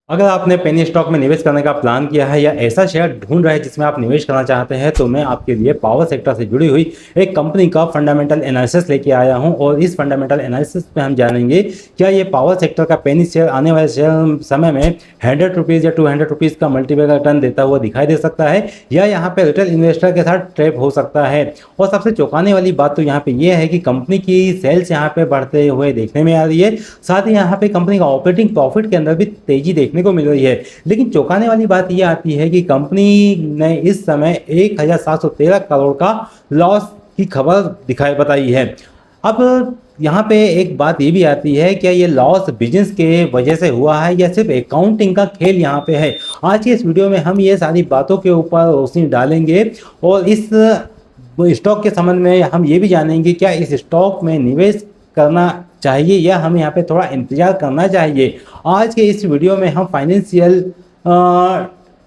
अगर आपने penny stock में निवेश करने का प्लान किया है या ऐसा शेयर ढूंढ रहे हैं जिसमें आप निवेश करना चाहते हैं, तो मैं आपके लिए पावर सेक्टर से जुड़ी हुई एक कंपनी का फंडामेंटल एनालिसिस लेके आया हूं। और इस फंडामेंटल एनालिसिस में हम जानेंगे क्या ये पावर सेक्टर का पेनी शेयर आने वाले शेयर समय में 100 रुपीज़ या 200 रुपीज़ का मल्टीपल रिटर्न देता हुआ दिखाई दे सकता है या यहाँ पे रिटेल इन्वेस्टर के साथ ट्रैप हो सकता है। और सबसे चौंकाने वाली बात तो यहाँ पे ये है कि कंपनी की सेल्स यहाँ पे बढ़ते हुए देखने में आ रही है, साथ ही यहाँ पे कंपनी का ऑपरेटिंग प्रॉफिट के अंदर भी तेजी देखने को मिल रही है। लेकिन चौंकाने वाली बात यह आती है कि कंपनी ने इस समय 1713 करोड़ का लॉस की खबर दिखाई बताई है। अब यहाँ पे एक बात ये भी आती है, क्या ये लॉस बिजनेस के वजह से हुआ है या सिर्फ अकाउंटिंग का खेल यहाँ पे है। आज के इस वीडियो में हम ये सारी बातों के ऊपर रोशनी डालेंगे और इस स्टॉक के संबंध में हम ये भी जानेंगे क्या इस स्टॉक में निवेश करना चाहिए या हमें यहाँ पे थोड़ा इंतजार करना चाहिए। आज के इस वीडियो में हम फाइनेंशियल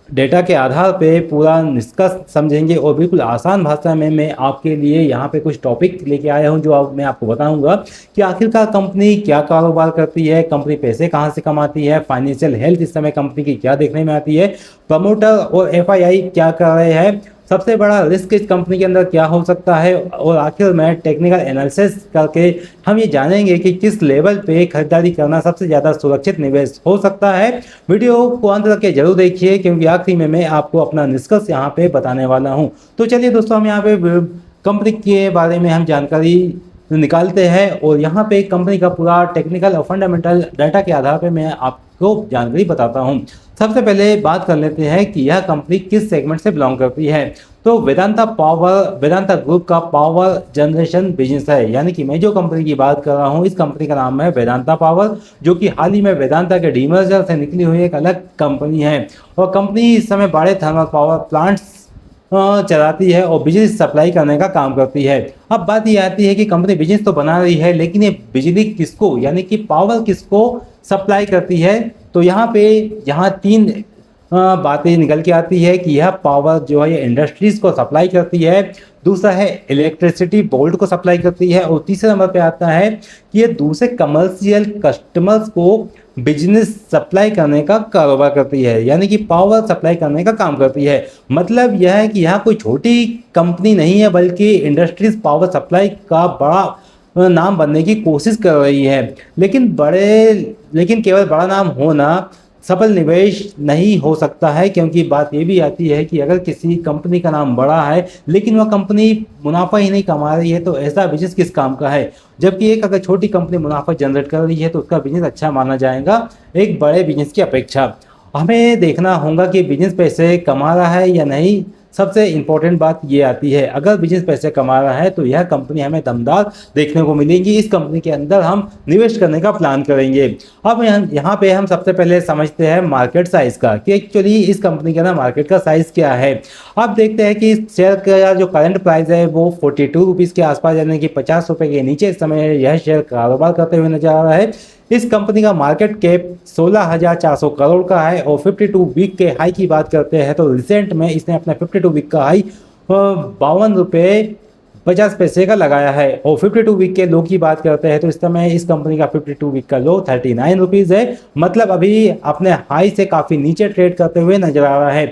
डेटा के आधार पे पूरा निष्कर्ष समझेंगे और बिल्कुल आसान भाषा में मैं आपके लिए यहाँ पे कुछ टॉपिक लेके आया हूँ जो मैं आपको बताऊंगा कि आखिरकार कंपनी क्या कारोबार करती है, कंपनी पैसे कहाँ से कमाती है, फाइनेंशियल हेल्थ इस समय कंपनी की क्या देखने में आती है, प्रमोटर और एफआईआई क्या कर रहे हैं, सबसे बड़ा रिस्क इस कंपनी के अंदर क्या हो सकता है, और आखिर में टेक्निकल एनालिसिस करके हम ये जानेंगे कि किस लेवल पे खरीदारी करना सबसे ज़्यादा सुरक्षित निवेश हो सकता है। वीडियो को अंत तक के जरूर देखिए क्योंकि आखिरी में मैं आपको अपना निष्कर्ष यहाँ पे बताने वाला हूँ। तो चलिए दोस्तों, हम यहाँ पे कंपनी के बारे में हम जानकारी निकालते हैं और यहाँ पे कंपनी का पूरा टेक्निकल और फंडामेंटल डाटा के आधार पर मैं आपको जानकारी बताता हूँ। सबसे पहले बात कर लेते हैं कि यह कंपनी किस सेगमेंट से बिलोंग करती है। तो वेदांता ग्रुप का पावर जनरेशन बिजनेस है, यानी कि मैं जो कंपनी की बात कर रहा हूँ इस कंपनी का नाम है वेदांता पावर, जो कि हाल ही में वेदांता के डीमर्जर से निकली हुई एक अलग कंपनी है। और कंपनी इस समय बड़े थर्मल पावर प्लांट्स चलाती है और बिजली सप्लाई करने का काम करती है। अब बात ये आती है कि कंपनी बिजनेस तो बना रही है लेकिन ये बिजली किसको यानी कि पावर किसको सप्लाई करती है। तो यहाँ तीन बातें निकल के आती है कि यह पावर जो है ये इंडस्ट्रीज को सप्लाई करती है, दूसरा है इलेक्ट्रिसिटी बोर्ड को सप्लाई करती है और तीसरे नंबर पे आता है कि ये दूसरे कमर्शियल कस्टमर्स को बिजनेस सप्लाई करने का कारोबार करती है, यानी कि पावर सप्लाई करने का काम करती है। मतलब यह है कि यहाँ कोई छोटी कंपनी नहीं है बल्कि इंडस्ट्रीज पावर सप्लाई का बड़ा नाम बनने की कोशिश कर रही है। लेकिन केवल बड़ा नाम होना सफल निवेश नहीं हो सकता है, क्योंकि बात ये भी आती है कि अगर किसी कंपनी का नाम बड़ा है लेकिन वह कंपनी मुनाफा ही नहीं कमा रही है तो ऐसा बिजनेस किस काम का है। जबकि एक अगर छोटी कंपनी मुनाफा जनरेट कर रही है तो उसका बिजनेस अच्छा माना जाएगा एक बड़े बिजनेस की अपेक्षा। हमें देखना होगा कि बिजनेस पैसे कमा रहा है या नहीं। सबसे इम्पोर्टेंट बात ये आती है, अगर बिजनेस पैसे कमा रहा है तो यह कंपनी हमें दमदार देखने को मिलेगी, इस कंपनी के अंदर हम निवेश करने का प्लान करेंगे। अब यहाँ पे हम सबसे पहले समझते हैं मार्केट साइज का कि एक्चुअली इस कंपनी के ना मार्केट का साइज क्या है। अब देखते हैं कि इस शेयर का जो करंट प्राइस है वो 42 रुपीज़ के आसपास, यानी कि 50 रुपये के नीचे इस समय यह शेयर कारोबार करते हुए नजर आ रहा है। इस कंपनी का मार्केट कैप 16,400 करोड़ का है और 52 वीक के हाई की बात करते हैं तो रिसेंट में इसने अपना 52 वीक का हाई 52 रुपये 50 पैसे का लगाया है। और 52 वीक के लो की बात करते हैं तो इस समय इस कंपनी का 52 वीक का लो 39 रुपीज़ है, मतलब अभी अपने हाई से काफ़ी नीचे ट्रेड करते हुए नजर आ रहा है।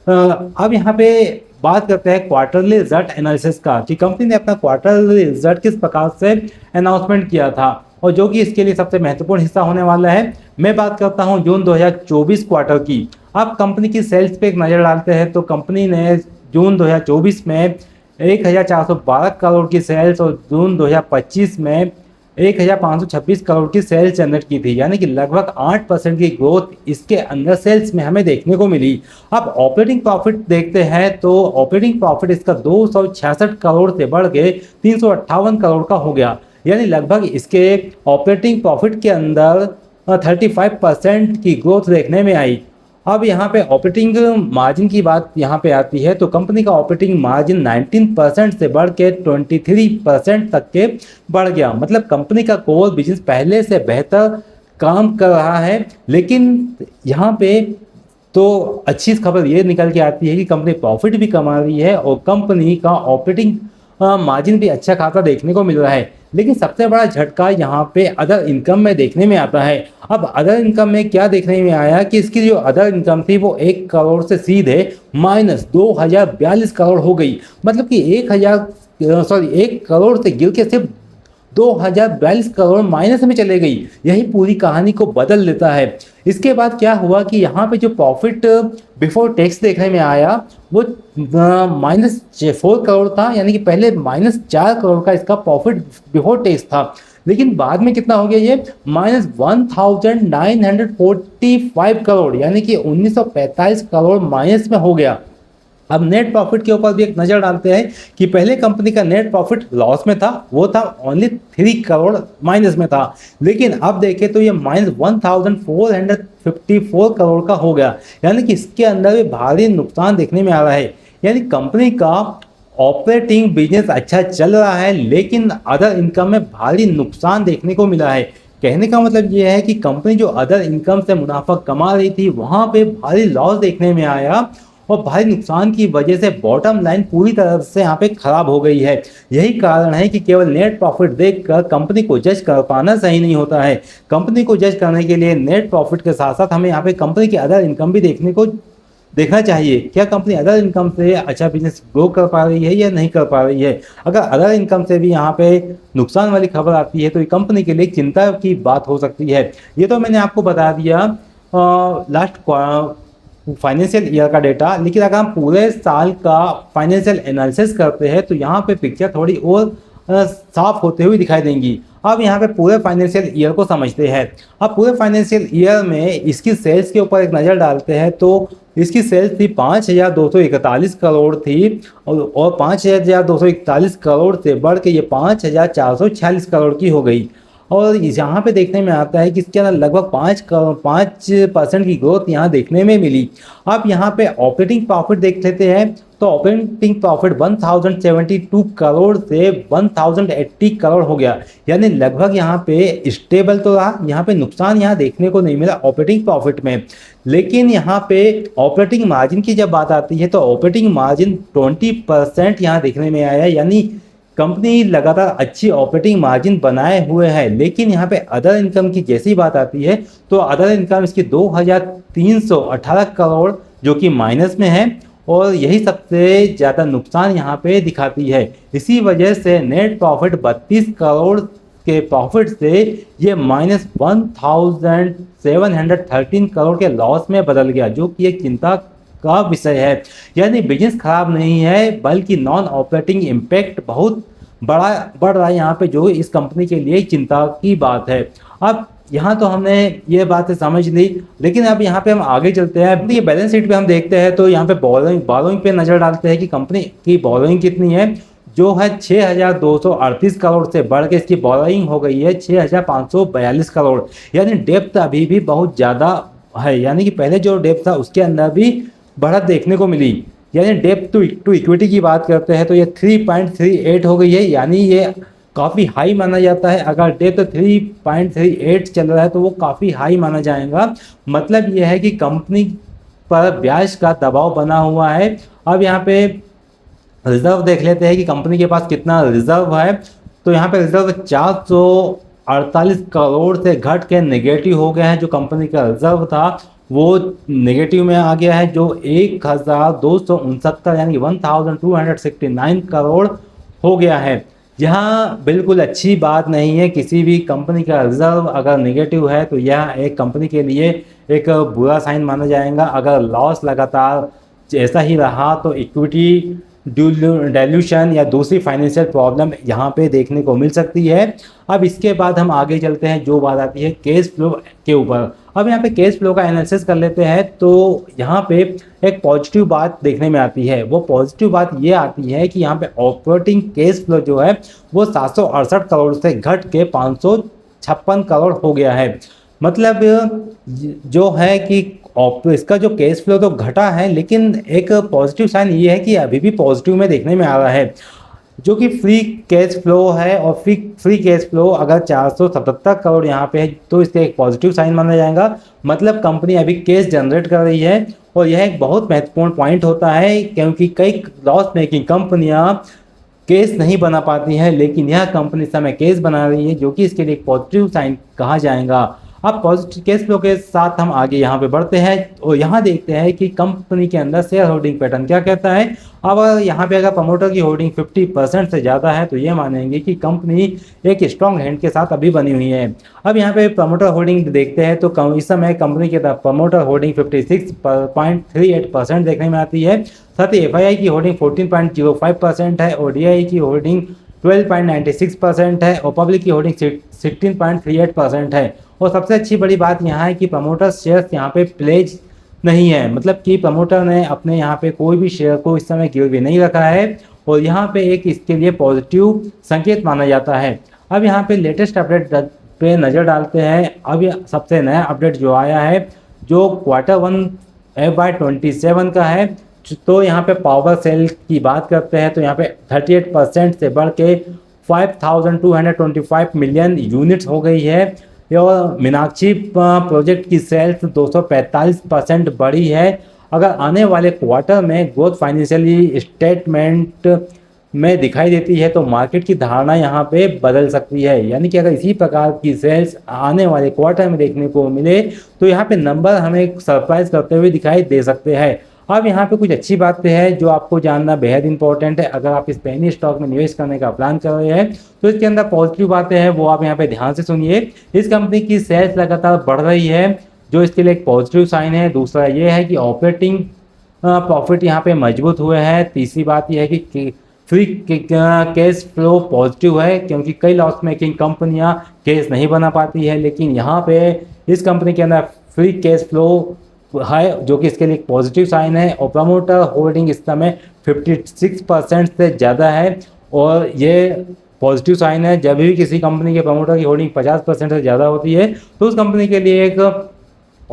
अब यहाँ पे बात करते हैं क्वार्टरली रिजल्ट एनालिसिस का कि कंपनी ने अपना क्वार्टरली रिजल्ट किस प्रकार से अनाउंसमेंट किया था और जो कि इसके लिए सबसे महत्वपूर्ण हिस्सा होने वाला है। मैं बात करता हूं जून 2024 क्वार्टर की। अब कंपनी की सेल्स पे एक नज़र डालते हैं तो कंपनी ने जून 2024 में 1,412 करोड़ की सेल्स और जून 2025 में 1,526 करोड़ की सेल्स जनरेट की थी, यानी कि लगभग 8% की ग्रोथ इसके अंदर सेल्स में हमें देखने को मिली। अब ऑपरेटिंग प्रॉफिट देखते हैं तो ऑपरेटिंग प्रॉफिट इसका 266 करोड़ से बढ़ के 358 करोड़ का हो गया, यानी लगभग इसके ऑपरेटिंग प्रॉफिट के अंदर 35% की ग्रोथ देखने में आई। अब यहाँ पे ऑपरेटिंग मार्जिन की बात यहाँ पे आती है तो कंपनी का ऑपरेटिंग मार्जिन 19% से बढ़ के 23% तक के बढ़ गया, मतलब कंपनी का कोर बिजनेस पहले से बेहतर काम कर रहा है। लेकिन यहाँ पे तो अच्छी खबर ये निकल के आती है कि कंपनी प्रॉफिट भी कमा रही है और कंपनी का ऑपरेटिंग मार्जिन भी अच्छा खासा देखने को मिल रहा है। लेकिन सबसे बड़ा झटका यहाँ पे अदर इनकम में देखने में आता है। अब अदर इनकम में क्या देखने में आया कि इसकी जो अदर इनकम थी वो 1 करोड़ से सीधे माइनस 2042 करोड़ हो गई। मतलब कि 1 करोड़ से गिर के सिर्फ 2042 करोड़ माइनस में चले गई। यही पूरी कहानी को बदल देता है। इसके बाद क्या हुआ कि यहाँ पे जो प्रॉफिट बिफोर टैक्स देखने में आया वो -4 करोड़ था, यानी कि पहले -4 करोड़ का इसका प्रॉफिट बिफोर टैक्स था, लेकिन बाद में कितना हो गया ये -1945 करोड़, यानी कि 1945 करोड़ माइनस में हो गया। अब नेट प्रॉफिट के ऊपर भी एक नज़र डालते हैं कि पहले कंपनी का नेट प्रॉफिट लॉस में था, वो था ओनली 3 करोड़ माइनस में था, लेकिन अब देखें तो ये -1454 करोड़ का हो गया, यानी कि इसके अंदर भी भारी नुकसान देखने में आ रहा है। यानी कंपनी का ऑपरेटिंग बिजनेस अच्छा चल रहा है, लेकिन अदर इनकम में भारी नुकसान देखने को मिला है। कहने का मतलब ये है कि कंपनी जो अदर इनकम से मुनाफा कमा रही थी वहाँ पे भारी लॉस देखने में आया, और भारी नुकसान की वजह से बॉटम लाइन पूरी तरह से यहाँ पे खराब हो गई है। यही कारण है कि केवल नेट प्रॉफिट देखकर कंपनी को जज कर पाना सही नहीं होता है। कंपनी को जज करने के लिए नेट प्रॉफिट के साथ साथ हमें यहाँ पे कंपनी की अदर इनकम भी देखना चाहिए। क्या कंपनी अदर इनकम से अच्छा बिजनेस ग्रो कर पा रही है या नहीं कर पा रही है। अगर अदर इनकम से भी यहाँ पे नुकसान वाली खबर आती है तो ये कंपनी के लिए चिंता की बात हो सकती है। ये तो मैंने आपको बता दिया लास्ट फाइनेंशियल ईयर का डेटा, लेकिन अगर हम पूरे साल का फाइनेंशियल एनालिसिस करते हैं तो यहाँ पे पिक्चर थोड़ी और साफ होते हुए दिखाई देंगी। अब यहाँ पे पूरे फाइनेंशियल ईयर को समझते हैं। अब पूरे फाइनेंशियल ईयर में इसकी सेल्स के ऊपर एक नज़र डालते हैं तो इसकी सेल्स थी 5241 करोड़ थी, और 5241 करोड़ से बढ़ के ये 5446 करोड़ की हो गई। और यहाँ पे देखने में आता है कि इसके अंदर लगभग 5% की ग्रोथ यहाँ देखने में मिली। अब यहाँ पे ऑपरेटिंग प्रॉफिट देख लेते हैं तो ऑपरेटिंग प्रॉफिट 1072 करोड़ से 1080 करोड़ हो गया, यानी लगभग यहाँ पे स्टेबल तो रहा। यहाँ पे नुकसान यहाँ देखने को नहीं मिला ऑपरेटिंग प्रॉफिट में। लेकिन यहाँ पे ऑपरेटिंग मार्जिन की जब बात आती है तो ऑपरेटिंग मार्जिन 20% यहाँ देखने में आया, यानी कंपनी लगातार अच्छी ऑपरेटिंग मार्जिन बनाए हुए है। लेकिन यहाँ पे अदर इनकम की जैसी बात आती है तो अदर इनकम इसकी 2318 करोड़ जो कि माइनस में है, और यही सबसे ज़्यादा नुकसान यहाँ पे दिखाती है। इसी वजह से नेट प्रॉफिट 32 करोड़ के प्रॉफिट से ये -1713 करोड़ के लॉस में बदल गया, जो कि एक चिंता का विषय है। यानी बिजनेस खराब नहीं है, बल्कि नॉन ऑपरेटिंग इम्पैक्ट बहुत बढ़ रहा है यहाँ पे, जो इस कंपनी के लिए चिंता की बात है। अब यहाँ तो हमने ये बातें समझ ली, लेकिन अब यहाँ पे हम आगे चलते हैं। ये बैलेंस शीट पे हम देखते हैं तो यहाँ पे बोरोइंग पे नज़र डालते हैं कि कंपनी की बोरोइंग कितनी है, जो है 6238 करोड़ से बढ़ के इसकी बोरोइंग हो गई है 6542 करोड़। यानी डेप्थ अभी भी बहुत ज़्यादा है, यानी कि पहले जो डेप्थ था उसके अंदर भी बढ़त देखने को मिली। यानी डेप्थ टू इक्विटी की बात करते हैं तो ये 3.38 हो गई है, यानी ये काफ़ी हाई माना जाता है। अगर डेप्थ 3.38 चल रहा है तो वो काफ़ी हाई माना जाएगा। मतलब ये है कि कंपनी पर ब्याज का दबाव बना हुआ है। अब यहाँ पे रिजर्व देख लेते हैं कि कंपनी के पास कितना रिजर्व है। तो यहाँ पे रिजर्व 448 करोड़ से घट के नेगेटिव हो गया है। जो कंपनी का रिजर्व था वो नेगेटिव में आ गया है, जो 1269 यानी 1269 करोड़ हो गया है। यहाँ बिल्कुल अच्छी बात नहीं है। किसी भी कंपनी का रिजर्व अगर नेगेटिव है तो यह एक कंपनी के लिए एक बुरा साइन माना जाएगा। अगर लॉस लगातार ऐसा ही रहा तो इक्विटी डाइल्यूशन या दूसरी फाइनेंशियल प्रॉब्लम यहाँ पे देखने को मिल सकती है। अब इसके बाद हम आगे चलते हैं, जो बात आती है कैश फ्लो के ऊपर। अब यहाँ पे कैश फ्लो का एनालिसिस कर लेते हैं तो यहाँ पे एक पॉजिटिव बात देखने में आती है। वो पॉजिटिव बात ये आती है कि यहाँ पे ऑपरेटिंग कैश फ्लो जो है वो 768 करोड़ से घट के 556 करोड़ हो गया है। मतलब जो है कि इसका जो कैश फ्लो तो घटा है, लेकिन एक पॉजिटिव साइन ये है कि अभी भी पॉजिटिव में देखने में आ रहा है, जो कि फ्री कैश फ्लो है। और फ्री कैश फ्लो अगर 477 करोड़ यहाँ पे है तो इसका एक पॉजिटिव साइन माना जाएगा। मतलब कंपनी अभी कैश जनरेट कर रही है, और यह एक बहुत महत्वपूर्ण पॉइंट होता है, क्योंकि कई लॉस मेकिंग कंपनियाँ केस नहीं बना पाती है, लेकिन यह कंपनी इस समय केस बना रही है, जो कि इसके लिए एक पॉजिटिव साइन कहा जाएगा। अब पॉजिटिव केस फ्लो के साथ हम आगे यहाँ पे बढ़ते हैं और यहाँ देखते हैं कि कंपनी के अंदर शेयर होल्डिंग पैटर्न क्या कहता है। अब यहाँ पे अगर प्रमोटर की होल्डिंग 50% से ज़्यादा है तो ये मानेंगे कि कंपनी एक स्ट्रॉन्ग हैंड के साथ अभी बनी हुई है। अब यहाँ पे प्रमोटर होल्डिंग देखते हैं तो इस समय कंपनी के प्रमोटर होल्डिंग 56.38% देखने में आती है। साथ ही एफआईआई की होल्डिंग 14.05% है और डीआई की होल्डिंग 12.96% है और पब्लिक की होल्डिंग 16.38% है। और सबसे अच्छी बड़ी बात यहाँ है कि प्रमोटर शेयर्स यहाँ पे प्लेज नहीं है, मतलब कि प्रमोटर ने अपने यहाँ पे कोई भी शेयर को इस समय गिरवी नहीं रखा है और यहाँ पे एक इसके लिए पॉजिटिव संकेत माना जाता है। अब यहाँ पे लेटेस्ट अपडेट पे नज़र डालते हैं। अब ये सबसे नया अपडेट जो आया है जो Q1 FY27 का है, तो यहाँ पे पावर सेल की बात करते हैं तो यहाँ पे 38% से बढ़ के 5225 मिलियन यूनिट्स हो गई है। और मीनाक्षी प्रोजेक्ट की सेल्स 245% बढ़ी है। अगर आने वाले क्वार्टर में ग्रोथ फाइनेंशियली स्टेटमेंट में दिखाई देती है तो मार्केट की धारणा यहाँ पे बदल सकती है, यानी कि अगर इसी प्रकार की सेल्स आने वाले क्वार्टर में देखने को मिले तो यहाँ पे नंबर हमें सरप्राइज करते हुए दिखाई दे सकते हैं। अब यहाँ पे कुछ अच्छी बातें हैं जो आपको जानना बेहद इंपॉर्टेंट है। अगर आप इस पेनी स्टॉक में निवेश करने का प्लान कर रहे हैं तो इसके अंदर पॉजिटिव बातें हैं वो आप यहाँ पे ध्यान से सुनिए। इस कंपनी की सेल्स लगातार बढ़ रही है जो इसके लिए एक पॉजिटिव साइन है। दूसरा ये है कि ऑपरेटिंग प्रॉफिट यहाँ पे मजबूत हुए हैं। तीसरी बात यह है कि फ्री कैश फ्लो पॉजिटिव है, क्योंकि कई लॉस मेकिंग कंपनियां कैश नहीं बना पाती है, लेकिन यहाँ पे इस कंपनी के अंदर फ्री कैश फ्लो है जो कि इसके लिए एक पॉजिटिव साइन है। और प्रमोटर होल्डिंग इस समय 56% से ज़्यादा है और ये पॉजिटिव साइन है। जब भी किसी कंपनी के प्रमोटर की होल्डिंग 50% से ज़्यादा होती है तो उस कंपनी के लिए एक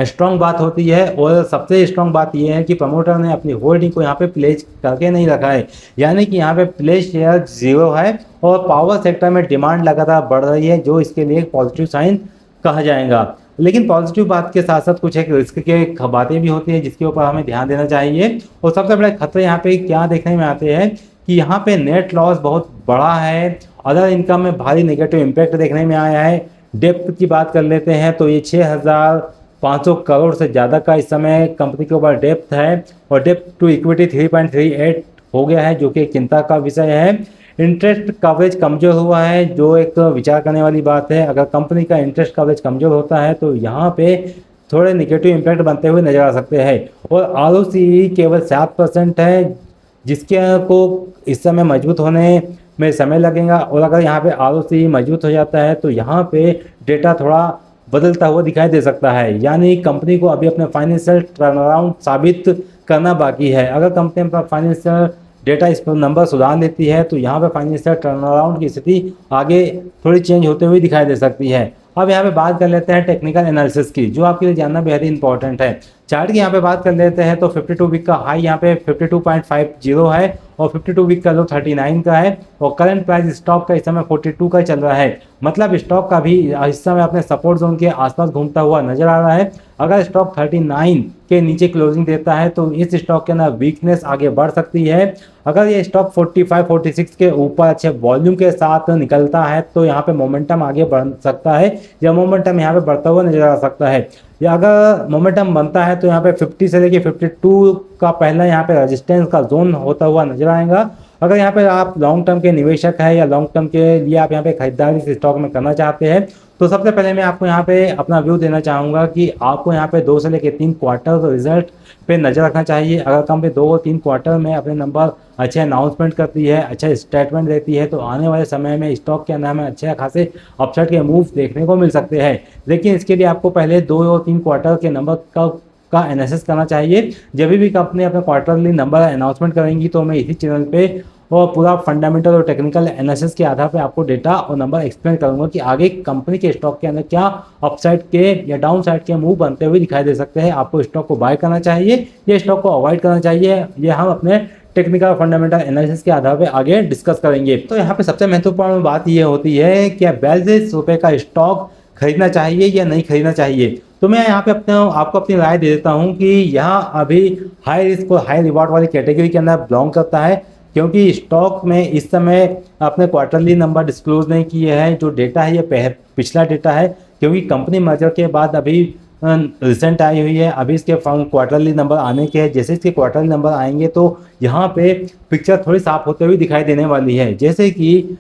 स्ट्रॉन्ग बात होती है। और सबसे स्ट्रॉन्ग बात यह है कि प्रमोटर ने अपनी होल्डिंग को यहाँ पे प्लेज करके नहीं रखा है, यानी कि यहाँ पे प्लेज शेयर 0 है और पावर सेक्टर में डिमांड लगातार बढ़ रही है जो इसके लिए एक पॉजिटिव साइन कहा जाएगा। लेकिन पॉजिटिव बात के साथ साथ कुछ एक रिस्क के बातें भी होती है जिसके ऊपर हमें ध्यान देना चाहिए। और सबसे बड़े खतरे यहाँ पे क्या देखने में आते हैं कि यहाँ पे नेट लॉस बहुत बड़ा है, अदर इनकम में भारी नेगेटिव इम्पैक्ट देखने में आया है। डेप्थ की बात कर लेते हैं तो ये 6500 करोड़ से ज़्यादा का इस समय कंपनी के ऊपर डेप्थ है और डेप्थ टू इक्विटी 3.38 हो गया है जो कि एक चिंता का विषय है। इंटरेस्ट कवरेज कमज़ोर हुआ है जो एक विचार करने वाली बात है। अगर कंपनी का इंटरेस्ट कवरेज कमज़ोर होता है तो यहाँ पे थोड़े नेगेटिव इम्पैक्ट बनते हुए नजर आ सकते हैं। और ROCE केवल 7% है जिसके को इस समय मजबूत होने में समय लगेगा। और अगर यहाँ पे ROCE मजबूत हो जाता है तो यहाँ पे डेटा थोड़ा बदलता हुआ दिखाई दे सकता है, यानी कंपनी को अभी अपने फाइनेंशियल टर्नअराउंड साबित करना बाकी है। अगर कंपनी अपना फाइनेंशियल डेटा इस पर नंबर सुधार लेती है तो यहाँ पे फाइनेंशियल टर्नअराउंड की स्थिति आगे थोड़ी चेंज होते हुए दिखाई दे सकती है। अब यहाँ पे बात कर लेते हैं टेक्निकल एनालिसिस की, जो आपके लिए जानना बेहद इंपॉर्टेंट है। चार्ट की यहाँ पे बात कर लेते हैं तो 52 वीक का हाई यहाँ पे 52.50 है और 52 वीक का लो 39 का है और करंट प्राइस स्टॉक का इस समय 42 का चल रहा है। मतलब स्टॉक का भी इस समय अपने सपोर्ट जोन के आसपास घूमता हुआ नजर आ रहा है। अगर स्टॉक 39 के नीचे क्लोजिंग देता है तो इस स्टॉक के अंदर वीकनेस आगे बढ़ सकती है। अगर ये स्टॉक 45-46 के ऊपर अच्छे वॉल्यूम के साथ निकलता है तो यहाँ पे मोमेंटम आगे बढ़ सकता है या मोमेंटम यहाँ पे बढ़ता हुआ नजर आ सकता है। या अगर मोमेंटम बनता है तो यहाँ पे 50 से लेके 52 का पहला यहाँ पे रेजिस्टेंस का जोन होता हुआ नजर आएगा। अगर यहाँ पे आप लॉन्ग टर्म के निवेशक हैं या लॉन्ग टर्म के लिए आप यहाँ पे खरीदारी इस स्टॉक में करना चाहते हैं तो सबसे पहले मैं आपको यहाँ पे अपना व्यू देना चाहूँगा कि आपको यहाँ पे 2 से लेकर 3 क्वार्टर रिजल्ट पे नज़र रखना चाहिए। अगर कंपनी 2 और 3 क्वार्टर में अपने नंबर अच्छे अनाउंसमेंट करती है, अच्छा स्टेटमेंट देती है तो आने वाले समय में स्टॉक के अंदर में अच्छे खासे अपसाइड के मूव देखने को मिल सकते हैं। लेकिन इसके लिए आपको पहले 2 और 3 क्वार्टर के नंबर का एनालिसिस करना चाहिए। जब भी कंपनी अपने क्वार्टरली नंबर अनाउंसमेंट करेंगी तो मैं इसी चैनल पे और पूरा फंडामेंटल और टेक्निकल एनालिसिस के आधार पे आपको डेटा और नंबर एक्सप्लेन करूंगा कि आगे कंपनी के स्टॉक के अंदर क्या अपसाइड के या डाउन साइड के मूव बनते हुए दिखाई दे सकते हैं। आपको स्टॉक को बाय करना चाहिए या स्टॉक को अवॉइड करना चाहिए, ये हम अपने टेक्निकल फंडामेंटल एनालिसिस के आधार पे आगे डिस्कस करेंगे। तो यहाँ पे सबसे महत्वपूर्ण बात ये होती है कि 42 रुपये का स्टॉक खरीदना चाहिए या नहीं खरीदना चाहिए। तो मैं यहाँ पे आपको अपनी राय दे देता हूँ कि यहाँ अभी हाई रिस्क और हाई रिवार्ड वाली कैटेगरी के अंदर बिलोंग करता है। क्योंकि स्टॉक में इस समय अपने क्वार्टरली नंबर डिस्क्लोज नहीं किए हैं। जो डेटा है ये पिछला डेटा है, क्योंकि कंपनी मर्जर के बाद अभी रिसेंट आई हुई है। अभी इसके क्वार्टरली नंबर आने के हैं। जैसे इसके क्वार्टरली नंबर आएंगे तो यहाँ पे पिक्चर थोड़ी साफ होते हुए दिखाई देने वाली है। जैसे कि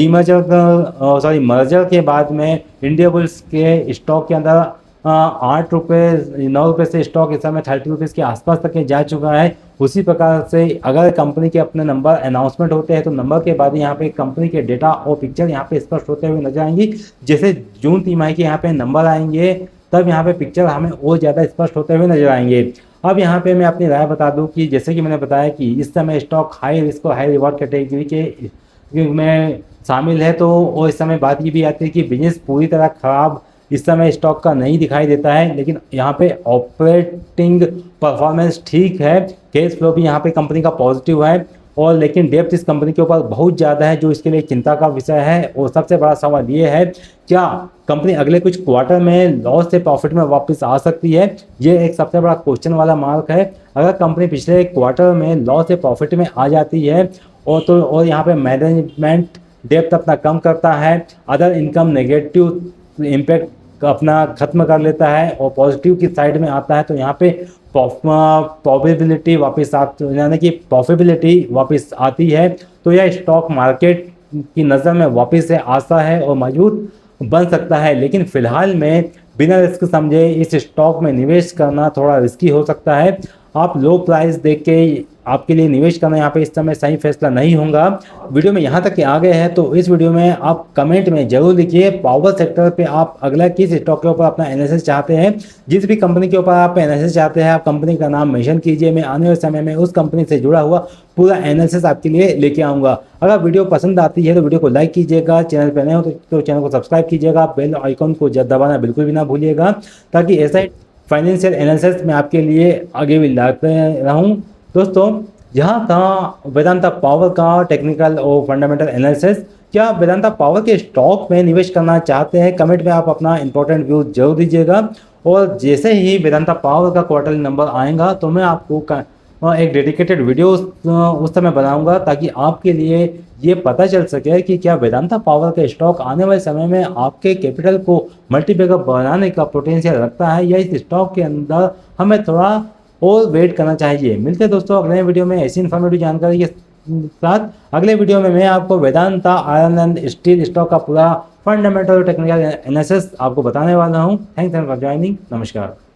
मर्जर के बाद में इंडिया बुल्स के स्टॉक के अंदर 8 रुपये 9 रुपये से स्टॉक इस समय 30 रुपीज़ के आसपास तक जा चुका है। उसी प्रकार से अगर कंपनी के अपने नंबर अनाउंसमेंट होते हैं तो नंबर के बाद यहाँ पे कंपनी के डेटा और पिक्चर यहाँ पे स्पष्ट होते हुए नजर आएंगी। जैसे जून तिमाही के यहाँ पे नंबर आएंगे तब यहाँ पे पिक्चर हमें और ज़्यादा स्पष्ट होते हुए नजर आएंगे। अब यहाँ पे मैं अपनी राय बता दूँ कि जैसे कि मैंने बताया कि इस समय स्टॉक हाई रिस्क और हाई रिवॉर्ड कैटेगरी के में शामिल है। तो और इस समय बात ये भी आती है कि बिजनेस पूरी तरह खराब इस समय स्टॉक का नहीं दिखाई देता है, लेकिन यहाँ पे ऑपरेटिंग परफॉर्मेंस ठीक है, कैश फ्लो भी यहाँ पे कंपनी का पॉजिटिव है। और लेकिन डेप्थ इस कंपनी के ऊपर बहुत ज़्यादा है, जो इसके लिए चिंता का विषय है। और सबसे बड़ा सवाल ये है, क्या कंपनी अगले कुछ क्वार्टर में लॉस से प्रॉफिट में वापस आ सकती है? ये एक सबसे बड़ा क्वेश्चन वाला मार्क है। अगर कंपनी पिछले क्वार्टर में लॉस से प्रॉफिट में आ जाती है और यहाँ पे मैनेजमेंट डेप्थ अपना कम करता है, अदर इनकम नेगेटिव इम्पैक्ट अपना खत्म कर लेता है और पॉजिटिव की साइड में आता है, तो यहाँ पे प्रॉफिटेबिलिटी वापस यानी कि प्रॉफिटेबिलिटी वापस आती है। तो यह स्टॉक मार्केट की नज़र में वापस से आशा है और मजबूत बन सकता है। लेकिन फिलहाल में बिना रिस्क समझे इस स्टॉक में निवेश करना थोड़ा रिस्की हो सकता है। आप लो प्राइस देख के आपके लिए निवेश करना यहाँ पे इस समय सही फैसला नहीं होगा। वीडियो में यहाँ तक के आ गए हैं तो इस वीडियो में आप कमेंट में जरूर लिखिए पावर सेक्टर पे आप अगला किस स्टॉक के ऊपर अपना एनालिसिस चाहते हैं। जिस भी कंपनी के ऊपर आप एनालिसिस चाहते हैं आप कंपनी का नाम मेंशन कीजिए। मैं आने वाले समय में उस कंपनी से जुड़ा हुआ पूरा एनालिसिस आपके लिए लेके आऊँगा। अगर वीडियो पसंद आती है तो वीडियो को लाइक कीजिएगा, चैनल पर नए हो तो चैनल को सब्सक्राइब कीजिएगा, बेल आइकॉन को दबाना बिल्कुल भी ना भूलिएगा, ताकि ऐसा फाइनेंशियल एनालिसिस मैं आपके लिए आगे भी लाते रहूं। दोस्तों, यहाँ था वेदांता पावर का टेक्निकल और फंडामेंटल एनालिसिस। क्या वेदांता पावर के स्टॉक में निवेश करना चाहते हैं? कमेंट में आप अपना इंपॉर्टेंट व्यू जरूर दीजिएगा। और जैसे ही वेदांता पावर का क्वार्टरली नंबर आएगा तो मैं आपको एक डेडिकेटेड वीडियो उस समय बनाऊंगा, ताकि आपके लिए ये पता चल सके कि क्या वेदांता पावर का स्टॉक आने वाले समय में आपके कैपिटल को मल्टीप्लायर बनाने का पोटेंशियल रखता है, या इस स्टॉक के अंदर हमें थोड़ा और वेट करना चाहिए। मिलते हैं दोस्तों अगले वीडियो में ऐसी इन्फॉर्मेटिव जानकारी के साथ। अगले वीडियो में मैं आपको Vedanta iron and steel stock का पूरा फंडामेंटल और टेक्निकल एनालिसिस आपको बताने वाला हूँ। Thanks for joining. नमस्कार।